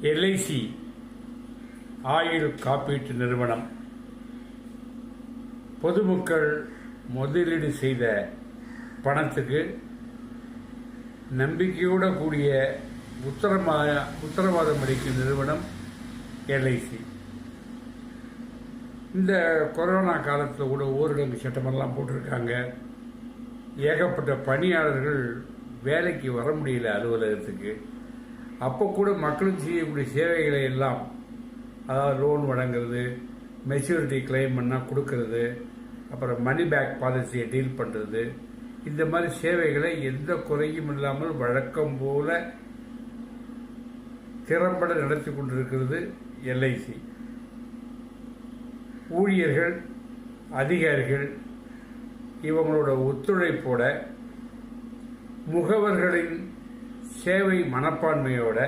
LIC ஆயுள் காப்பீட்டு நிறுவனம் பொதுமக்கள் முதலீடு செய்த பணத்துக்கு நம்பிக்கையோடு கூடிய உத்தரவாதம் அளிக்கும் நிறுவனம் எல்ஐசி. இந்த கொரோனா காலத்தில் கூட ஊரடங்கு சட்டமெல்லாம் போட்டிருக்காங்க. ஏகப்பட்ட பணியாளர்கள் வேலைக்கு வர முடியல அலுவலகத்துக்கு. அப்போ கூட மக்களுக்கு செய்யக்கூடிய சேவைகளை எல்லாம், அதாவது லோன் வழங்குறது, மெச்சூரிட்டி கிளைம் பண்ணால் கொடுக்கறது, அப்புறம் மணி பேக் பாலிசியை டீல் பண்ணுறது, இந்த மாதிரி சேவைகளை எந்த குறையும் இல்லாமல் வழக்கம் போல திறம்பட நடத்தி கொண்டிருக்கிறது எல்ஐசி. ஊழியர்கள், அதிகாரிகள் இவங்களோட ஒத்துழைப்போட, முகவர்களின் சேவை மனப்பான்மையோட